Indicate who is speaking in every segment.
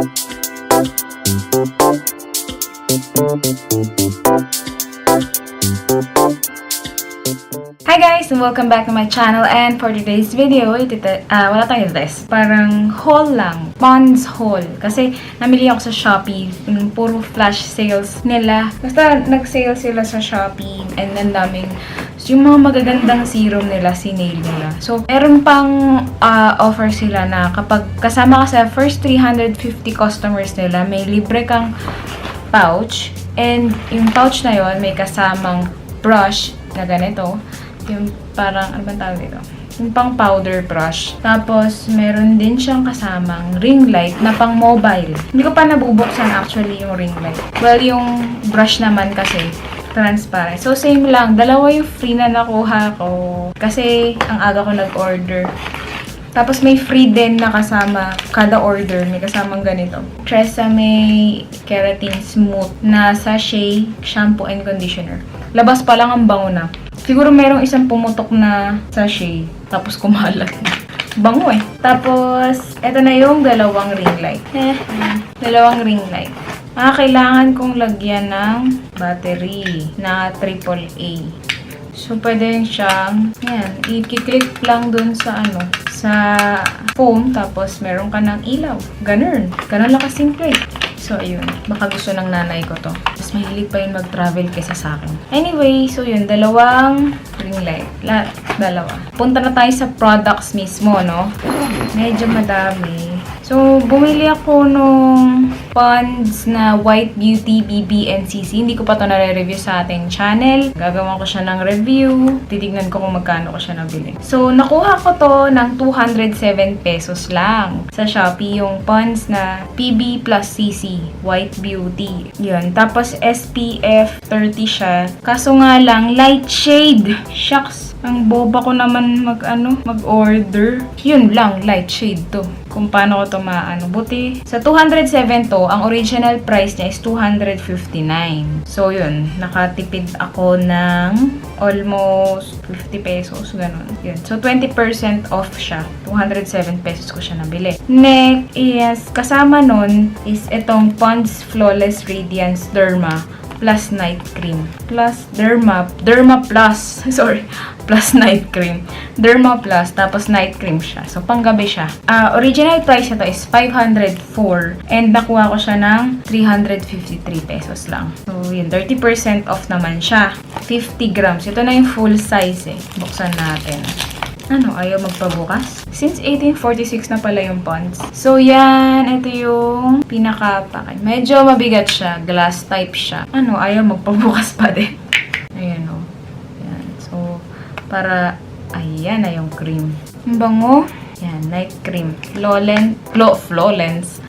Speaker 1: Hi guys! Welcome back to my channel, and for today's video, wala tayong test. Parang haul lang. Pond's haul. Kasi namili ako sa Shopee. Puro flash sales nila. Basta nag-sale sila sa Shopee. And then daming yung mga magagandang serum nila, sinail nila. So, meron pang offer sila na kapag kasama ka sa first 350 customers nila, may libre kang pouch. And yung pouch na yon may kasamang brush na ganito. Yung parang, ano bang tawag dito? Yung pang powder brush. Tapos, meron din siyang kasamang ring light na pang mobile. Hindi ko pa nabubuksan actually yung ring light. Well, yung brush naman kasi, transparent. So, same lang. Dalawa yung free na nakuha ko. Kasi, ang aga ko nag-order. Tapos, may free din na kasama. Kada order, may kasamang ganito. Tresemme Keratin Smooth na sachet shampoo and conditioner. Labas pa lang ang bango na. Siguro merong isang pumutok na sachet. Tapos kumalat na. Bango eh. Tapos, eto na yung dalawang ring light. Dalawang ring light. Kailangan kong lagyan ng battery na AAA. So, pwede siyang, yan, i-click lang dun sa sa phone. Tapos, meron ka ng ilaw. Ganun lang kasimple. So, ayun. Baka gusto ng nanay ko to. Mas mahilig pa yun mag-travel kaysa sa akin. Anyway, so yun. Dalawang ring light. Dalawa. Punta na tayo sa products mismo, no? Medyo madami. So, bumili ako nung Pond's na White Beauty BB and CC. Hindi ko pa to nare-review sa ating channel. Gagawa ko siya ng review. Titignan ko kung magkano ko siya nabili. So, nakuha ko to ng 207 pesos lang sa Shopee. Yung Pond's na PB plus CC White Beauty. Yun. Tapos, SPF 30 siya. Kaso nga lang, light shade. Shucks. Ang boba ko naman mag-order. Yun lang, light shade to. Kung paano ko to buti. Sa 207 to, ang original price niya is 259. So, yun. Nakatipid ako ng almost 50 pesos. Ganun. Yun. So, 20% off siya. 207 pesos ko siya nabili. Next is, kasama nun is itong Pond's Flawless Radiance Derma plus night cream. Plus Derma plus. Sorry. Plus night cream. Derma plus, tapos night cream siya. So, panggabi siya. Original price ito is 504. And nakuha ko siya ng 353 pesos lang. So, yun. 30% off naman siya. 50 grams. Ito na yung full size eh. Buksan natin. Ayaw magpabukas? Since 1846 na pala yung Pond's. So, yan. Ito yung pinaka-pack. Medyo mabigat siya. Glass type siya. Ayaw magpabukas pa din. Ayan o. Yan. So, para, ayan na yung cream. Ang bango. Yan. Night cream.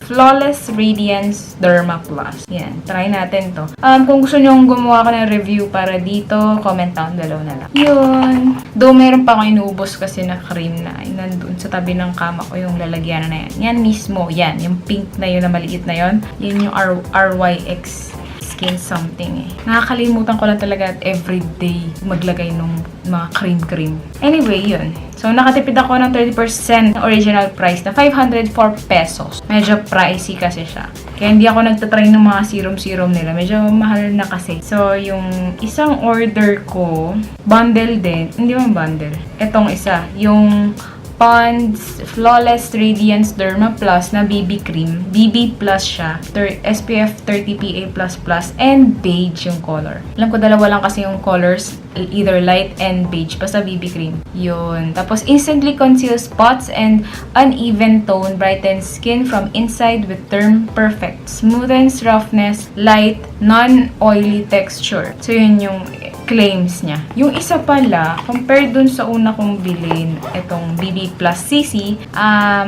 Speaker 1: Flawless Radiance Derma Plus. Yan. Try natin to. Kung gusto nyo gumawa ko ng review para dito, comment down below na lang. Yun. Though meron pa ako inuubos kasi na cream na nandun sa tabi ng kama ko yung lalagyan na yan. Yan mismo. Yan. Yung pink na yun na maliit na yun. Yan yung RYX Skin something eh. Nakakalimutan ko lang talaga at everyday maglagay ng mga cream. Anyway, yun. So, nakatipid ako ng 30% original price na 504 pesos. Medyo pricey kasi siya. Kaya hindi ako nagtatry ng mga serum nila. Medyo mahal na kasi. So, yung isang order ko, bundle din. Hindi man bundle. Etong isa. Yung Pond's Flawless Radiance Derma Plus na BB cream. BB Plus siya. SPF 30 PA++, and beige yung color. Alam ko dalawa lang kasi yung colors. Either light and beige. Basta BB cream. Yun. Tapos instantly conceals spots and uneven tone. Brightens skin from inside with Derm Perfect. Smoothens roughness. Light. Non-oily texture. So yun yung claims niya. Yung isa pala, compared dun sa una kong bilhin, itong BB Plus CC,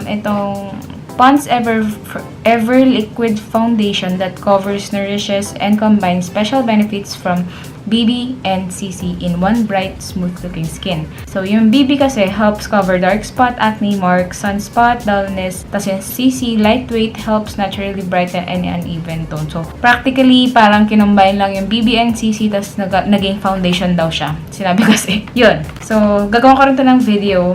Speaker 1: itong Pond's Ever Liquid Foundation that covers, nourishes, and combines special benefits from BB and CC in one bright, smooth-looking skin. So, yung BB kasi helps cover dark spot, acne marks, sunspot, dullness. Tapos yung CC, lightweight, helps naturally brighten any uneven tone. So, practically, parang kinumbine lang yung BB and CC, tapos naging foundation daw siya. Sinabi kasi. Yun. So, gagawin ko rin ito ng video.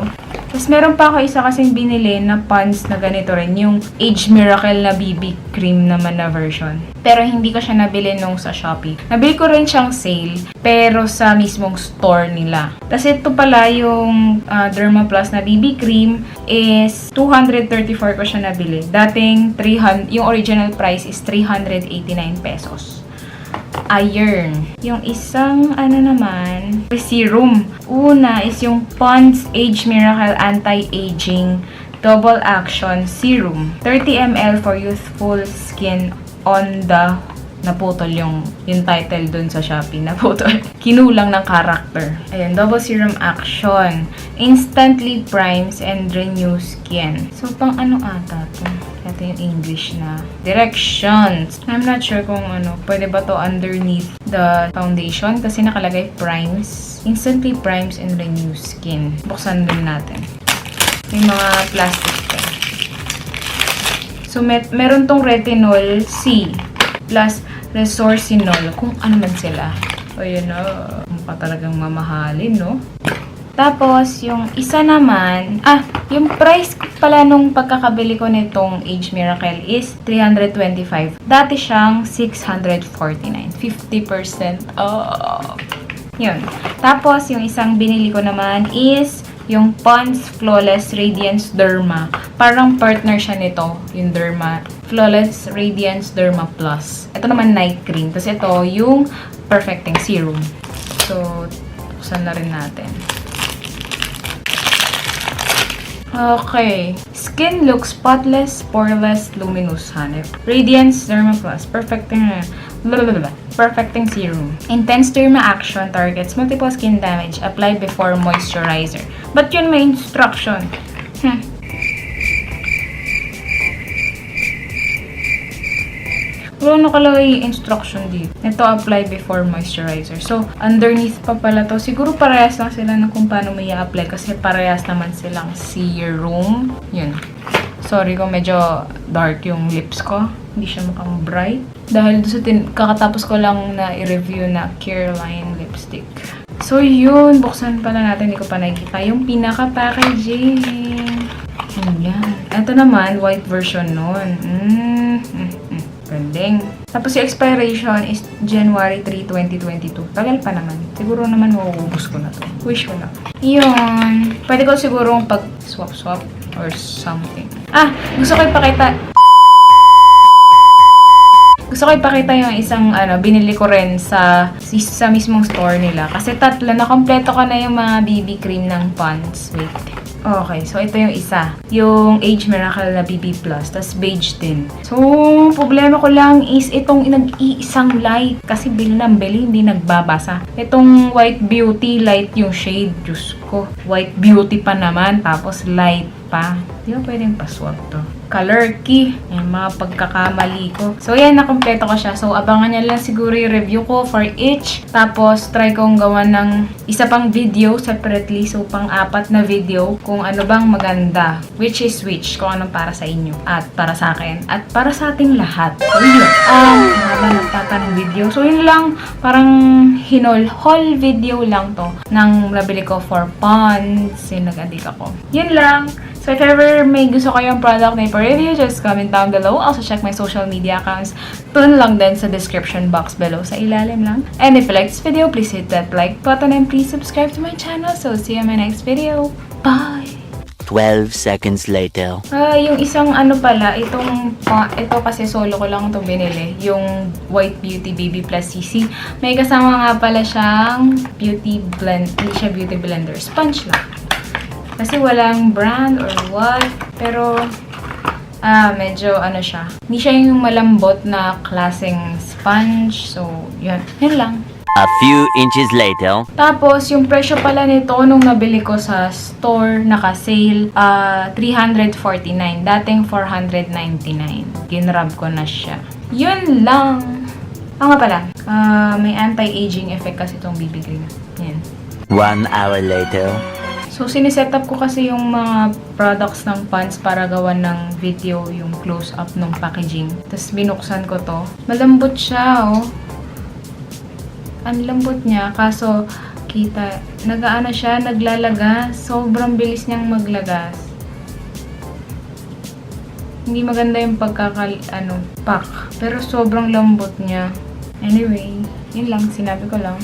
Speaker 1: Tapos meron pa ako isa kasing binili na pants na ganito rin. Yung Age Miracle na BB cream naman na version. Pero hindi ko siya nabili nung sa Shopee. Nabili ko rin siyang sale, pero sa mismong store nila. Tapos ito pala yung Derma Plus na BB cream is 234 ko siya nabili. Dating 300, yung original price is 389 pesos. Iron. Yung isang naman, serum. Una is yung Pond's Age Miracle Anti-Aging Double Action Serum. 30 ml for youthful skin on the naputol yung title dun sa Shopee. Naputol. Kinulang ng character. Ayan, double serum action. Instantly primes and renews skin. So, pang ata to? Ito yung English na directions. I'm not sure kung pwede ba to underneath the foundation kasi nakalagay primes. Instantly primes and renews skin. Buksan din natin. May mga plastic pa. So, meron tong retinol C plus resorcinol. Kung ano man sila. O yun mukha talagang mamahalin, no? Tapos, yung isa naman, yung price pala nung pagkakabili ko nitong Age Miracle is 325. Dati siyang 649. 50% off. Yun. Tapos, yung isang binili ko naman is yung Pond's Flawless Radiance Derma. Parang partner siya nito, yung Derma. Flawless Radiance Derma Plus. Ito naman night cream. Tapos ito, yung Perfecting Serum. So, buksan na rin natin. Okay. Skin looks spotless, poreless, luminous, hanep. Radiance Derma Plus. Perfecting Serum. Intense derma action targets multiple skin damage. Apply before moisturizer. But yun may instruction. Wala nakalagay instruction dito. Ito, apply before moisturizer. So, underneath pa pala to. Siguro parehas lang sila na kung paano may i-apply kasi parehas naman silang serum. Yun. Sorry kung medyo dark yung lips ko. Hindi siya mukhang bright. Dahil doon sa kakatapos ko lang na i-review na Careline lipstick. So, yun. Buksan pala natin. Hindi ko pa nakikita yung pinaka-packaging. Ayan. Ito naman, white version nun. Galing. Tapos yung expiration is January 3, 2022. Tagal pa naman. Siguro naman mauubos ko na to. Wish ko na. Yun. Pwede ko siguro pag-swap-swap or something. Gusto ko ipakita. Gusto ko ipakita yung isang binili ko rin sa mismong store nila. Kasi tatlo, nakompleto ko na yung mga BB cream ng Pond's. Wait. Okay, so ito yung isa. Yung Age Miracle na BB Plus. Tapos beige din. So, problema ko lang is itong nag-iisang light. Kasi bili, hindi nagbabasa. Itong White Beauty light yung shade. Diyos ko. White Beauty pa naman. Tapos light pa. Di ba pwedeng paswap to? Color key. Yung mga pagkakamali ko. So, yan. Nakompleto ko siya. So, abangan nyo lang siguro yung review ko for each. Tapos, try kong gawa ng isa pang video separately. So, pang-apat na video kung ano bang maganda. Which is which. Kung anong para sa inyo. At para sa akin. At para sa ating lahat. So, yun. Haba nagtatanong video. So, yun lang. Parang haul video lang to. Nang nabili ko for Pond's. Yung nag-addict ako. Yun lang. So, if ever may gusto kayong product na ipa-review, just comment down below. Also, check my social media accounts. Doon lang din sa description box below. Sa ilalim lang. And if you like this video, please hit that like button and please subscribe to my channel. So, see you in my next video. Bye!
Speaker 2: 12 seconds later.
Speaker 1: Yung isang pala, ito kasi solo ko lang ito binili. Yung White Beauty BB Plus CC. May kasama nga pala siyang beauty blend. Hindi siya beauty blender. Sponge lang. Kasi walang brand or what. Pero, medyo siya. Hindi siya yung malambot na klaseng sponge. So, yun. Yun lang.
Speaker 2: A few inches later.
Speaker 1: Tapos, yung presyo pala nito nung nabili ko sa store, naka-sale, 349. Dating 499. Ginrab ko na siya. Yun lang. Nga pala, may anti-aging effect kasi itong BB cream. Yan.
Speaker 2: 1 hour later.
Speaker 1: So, siniset-up ko kasi yung mga products ng Pond's para gawan ng video, yung close-up ng packaging. Tapos, binuksan ko to. Malambot siya, oh. Ang lambot niya. Kaso, makita. Nagaano siya, naglalagas. Sobrang bilis niyang maglagas. Hindi maganda yung pack. Pero sobrang lambot niya. Anyway, yun lang, sinabi ko lang.